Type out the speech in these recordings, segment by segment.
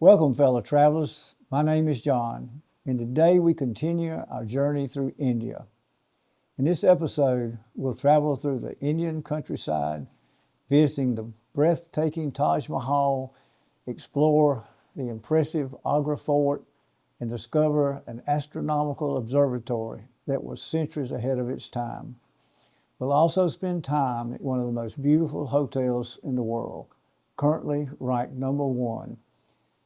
Welcome, fellow travelers. My name is John, and today we continue our journey through India. In this episode, we'll travel through the Indian countryside, visiting the breathtaking Taj Mahal, explore the impressive Agra Fort, and discover an astronomical observatory that was centuries ahead of its time. We'll also spend time at one of the most beautiful hotels in the world, currently ranked #1.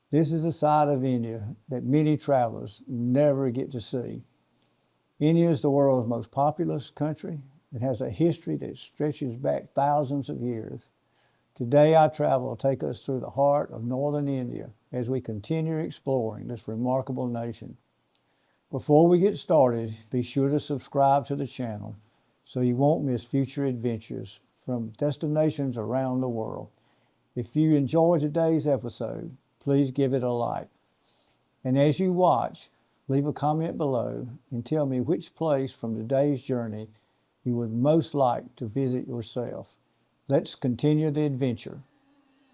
This is a side of India that many travelers never get to see. India is the world's most populous country. It has a history that stretches back thousands of years. Today, our travel will take us through the heart of northern India as we continue exploring this remarkable nation. Before we get started, be sure to subscribe to the channel so you won't miss future adventures from destinations around the world. If you enjoyed today's episode, please give it a like. And as you watch, leave a comment below and tell me which place from today's journey you would most like to visit yourself. Let's continue the adventure.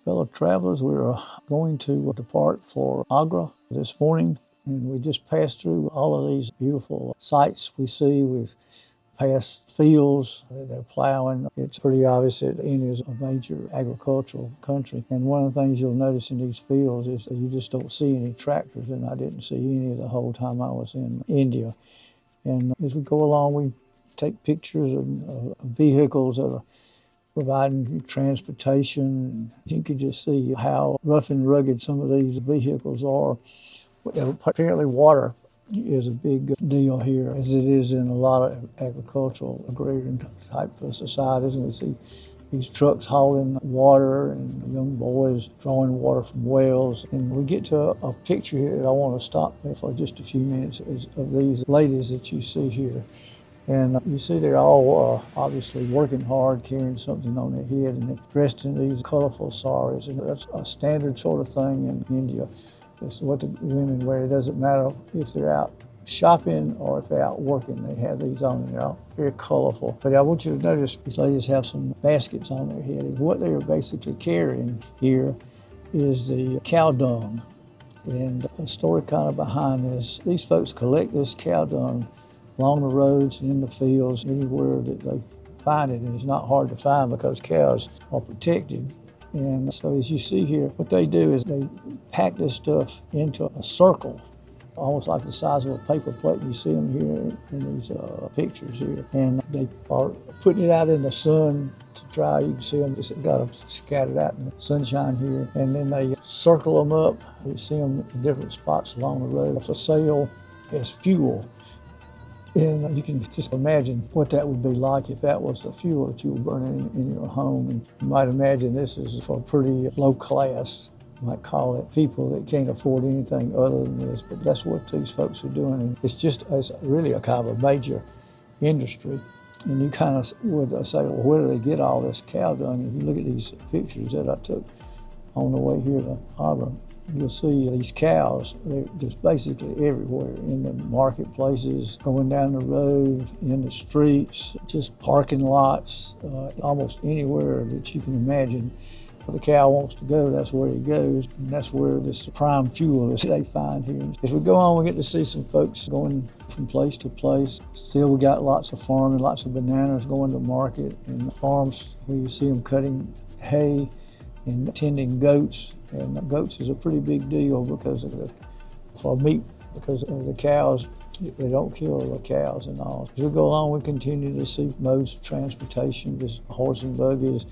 Fellow travelers, we're going to depart for Agra this morning, and we just passed through all of these beautiful sights we see. We've passed fields that they're plowing. It's pretty obvious that India is a major agricultural country. And one of the things you'll notice in these fields is that you just don't see any tractors, and I didn't see any the whole time I was in India. And as we go along, we take pictures of vehicles that are providing transportation. You can just see how rough and rugged some of these vehicles are. Apparently water is a big deal here, as it is in a lot of agricultural, agrarian type of societies. And we see these trucks hauling water and young boys drawing water from wells. And we get to a picture here that I want to stop for just a few minutes of these ladies that you see here. And you see they're all obviously working hard, carrying something on their head, and they're dressed in these colorful saris. And that's a standard sort of thing in India. It's what the women wear. It doesn't matter if they're out shopping or if they're out working. They have these on, and they're all very colorful. But I want you to notice these ladies have some baskets on their head. And what they are basically carrying here is the cow dung. And a story kind of behind this. These folks collect this cow dung along the roads and in the fields, anywhere that they find it. And it's not hard to find because cows are protected. And so as you see here, what they do is they pack this stuff into a circle, almost like the size of a paper plate. You see them here in these pictures here. And they are putting it out in the sun to dry. You can see them, just got them scattered out in the sunshine here. And then they circle them up. You see them in different spots along the road for sale as fuel. And you can just imagine what that would be like if that was the fuel that you were burning in your home. And you might imagine this is for pretty low class, you might call it, people that can't afford anything other than this. But that's what these folks are doing. And it's really a kind of a major industry. And you kind of would say, well, where do they get all this cow dung? If you look at these pictures that I took on the way here to Agra, you'll see these cows. They're just basically everywhere, in the marketplaces, going down the road, in the streets, just parking lots, almost anywhere that you can imagine. Where the cow wants to go, that's where he goes, and that's where this prime fuel is they find here. As we go on, we get to see some folks going from place to place. Still, we got lots of farming, lots of bananas going to market, and the farms where you see them cutting hay and tending goats. And goats is a pretty big deal because for meat, because of the cows. They don't kill the cows and all. As we go along, we continue to see modes of transportation, just horse and buggies.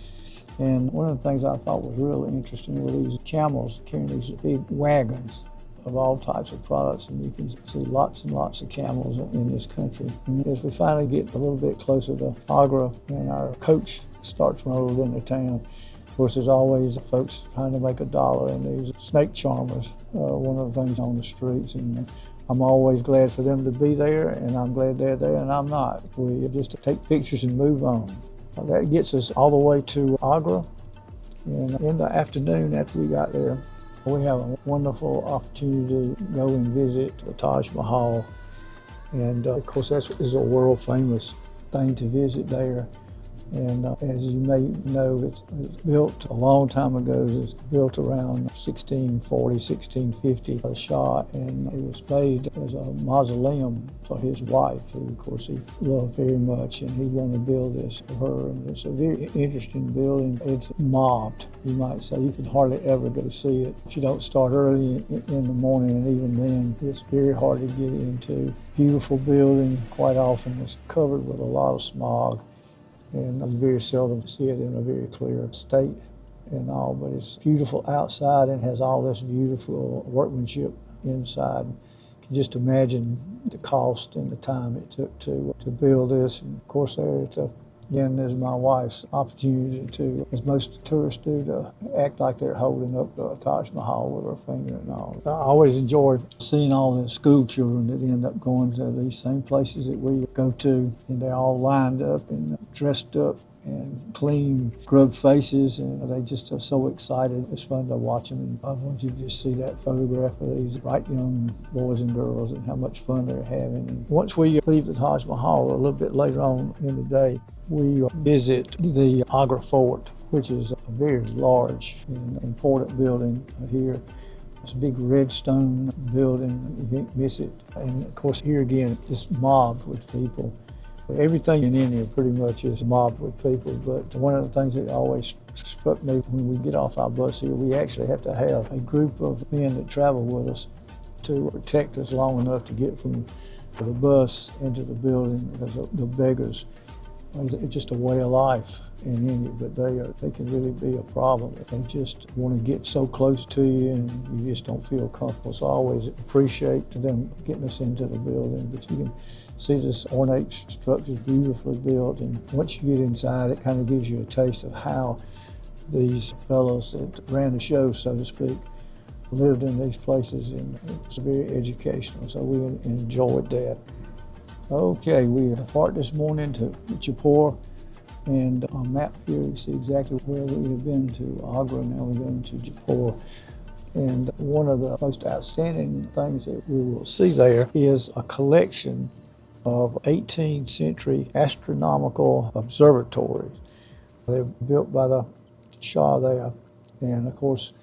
And one of the things I thought was really interesting were these camels carrying these big wagons of all types of products. And you can see lots and lots of camels in this country. And as we finally get a little bit closer to Agra and our coach starts rolling into town, of course, there's always folks trying to make $1, and these snake charmers, one of the things on the streets. And I'm always glad for them to be there, and I'm glad they're there, and I'm not. We just take pictures and move on. That gets us all the way to Agra. And in the afternoon after we got there, we have a wonderful opportunity to go and visit the Taj Mahal. And of course, that is a world famous thing to visit there. And as you may know, it's built a long time ago. It was built around 1640, 1650, a Shah, and it was made as a mausoleum for his wife, who of course he loved very much, and he wanted to build this for her. And it's a very interesting building. It's mobbed, you might say. You can hardly ever go see it if you don't start early in the morning, and even then it's very hard to get into. Beautiful building, quite often it's covered with a lot of smog, and you very seldom see it in a very clear state and all, but it's beautiful outside and has all this beautiful workmanship inside. You can just imagine the cost and the time it took to build this. And of course again, there's my wife's opportunity to, as most tourists do, to act like they're holding up the Taj Mahal with her finger and all. I always enjoyed seeing all the school children that end up going to these same places that we go to, and they're all lined up and dressed up and clean, scrubbed faces, and they just are so excited. It's fun to watch them, and I want you to just see that photograph of these bright young boys and girls and how much fun they're having. And once we leave the Taj Mahal, a little bit later on in the day, we visit the Agra Fort, which is a very large and important building here. It's a big red stone building, you can't miss it. And of course here again, it's mobbed with people. Everything in India pretty much is mobbed with people, but one of the things that always struck me when we get off our bus here, we actually have to have a group of men that travel with us to protect us long enough to get from the bus into the building, because the beggars, it's just a way of life in India, but they can really be a problem. They just want to get so close to you and you just don't feel comfortable. So I always appreciate them getting us into the building, but you can see this ornate structure is beautifully built, and once you get inside, it kind of gives you a taste of how these fellows that ran the show, so to speak, lived in these places, and it's very educational, so we enjoyed that. Okay, we depart this morning to Jaipur, and on the map here you see exactly where we have been to Agra. Now we're going to Jaipur. And one of the most outstanding things that we will see there is a collection of 18th century astronomical observatories. They're built by the Shah there, and of course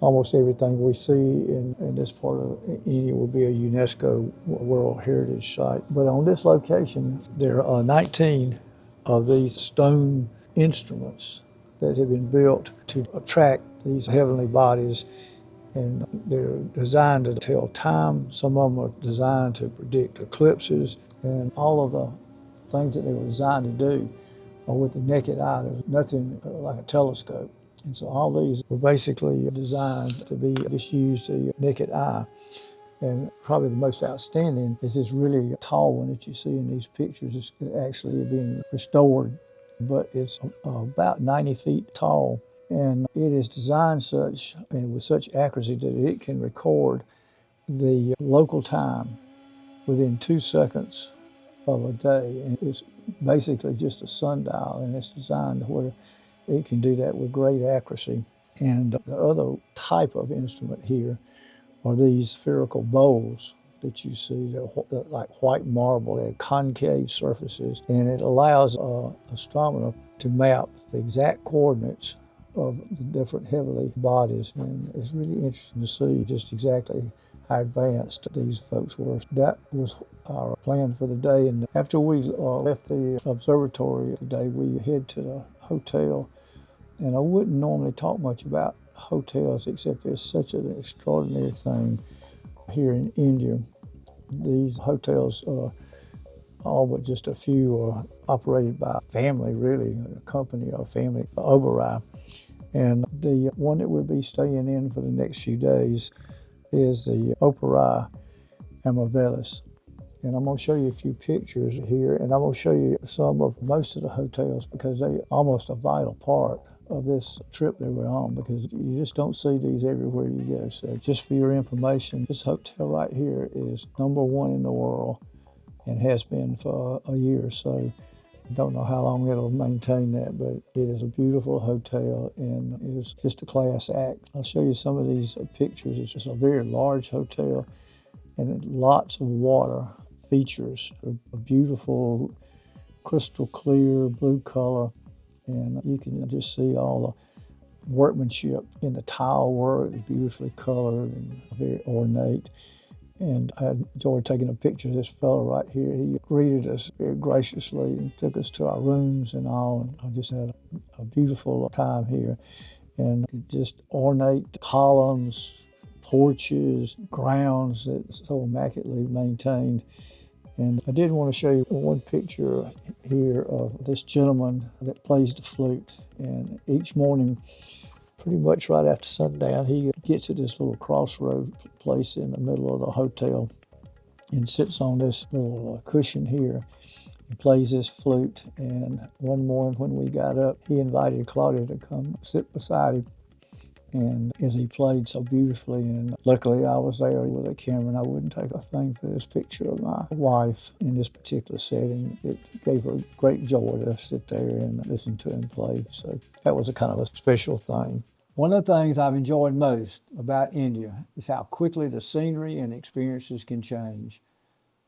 almost everything we see in this part of India will be a UNESCO World Heritage Site. But on this location, there are 19 of these stone instruments that have been built to attract these heavenly bodies, and they're designed to tell time. Some of them are designed to predict eclipses, and all of the things that they were designed to do are with the naked eye. There's nothing like a telescope. And so all these were basically designed to be just use the naked eye. And probably the most outstanding is this really tall one that you see in these pictures. It's actually being restored, but it's about 90 feet tall. And it is designed such, and with such accuracy, that it can record the local time within 2 seconds of a day. And it's basically just a sundial, and it's designed where it can do that with great accuracy. And the other type of instrument here are these spherical bowls that you see. They're like white marble. They have concave surfaces, and it allows an astronomer to map the exact coordinates of the different heavenly bodies. And it's really interesting to see just exactly how advanced these folks were. That was our plan for the day. And after we left the observatory today, we head to the hotel. And I wouldn't normally talk much about hotels, except it's such an extraordinary thing here in India. These hotels, all but just a few, are operated by a family, really, a company or a family, Oberoi. And the one that we'll be staying in for the next few days is the Oberoi Amarvellis. And I'm going to show you a few pictures here, and I'm going to show you some of most of the hotels, because they're almost a vital part of this trip that we're on, because you just don't see these everywhere you go. So just for your information, this hotel right here is #1 in the world and has been for a year or so. I don't know how long it'll maintain that, but it is a beautiful hotel, and it is just a class act. I'll show you some of these pictures. It's just a very large hotel, and lots of water features, a beautiful crystal clear blue color. And you can just see all the workmanship in the tile work, beautifully colored and very ornate. And I enjoyed taking a picture of this fellow right here. He greeted us very graciously and took us to our rooms and all. And I just had a beautiful time here. And just ornate columns, porches, grounds that's so immaculately maintained. And I did want to show you one picture here of this gentleman that plays the flute. And each morning, pretty much right after sundown, he gets at this little crossroad place in the middle of the hotel and sits on this little cushion here and plays this flute. And one morning when we got up, he invited Claudia to come sit beside him. And as he played so beautifully, and luckily I was there with a camera and I wouldn't take a thing for this picture of my wife in this particular setting. It gave her great joy to sit there and listen to him play. So that was a kind of a special thing. One of the things I've enjoyed most about India is how quickly the scenery and experiences can change.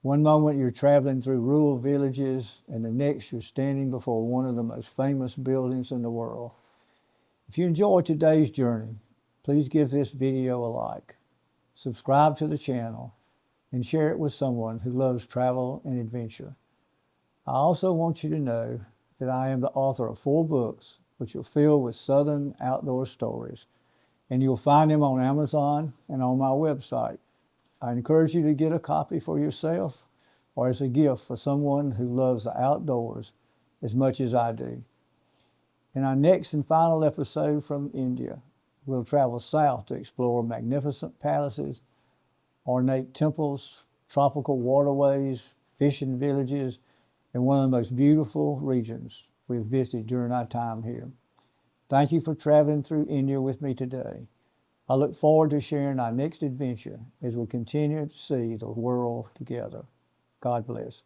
One moment you're traveling through rural villages, and the next you're standing before one of the most famous buildings in the world. If you enjoyed today's journey, please give this video a like, subscribe to the channel, and share it with someone who loves travel and adventure. I also want you to know that I am the author of 4 books which are filled with southern outdoor stories, and you'll find them on Amazon and on my website. I encourage you to get a copy for yourself or as a gift for someone who loves the outdoors as much as I do. In our next and final episode from India, we'll travel south to explore magnificent palaces, ornate temples, tropical waterways, fishing villages, and one of the most beautiful regions we've visited during our time here. Thank you for traveling through India with me today. I look forward to sharing our next adventure as we continue to see the world together. God bless.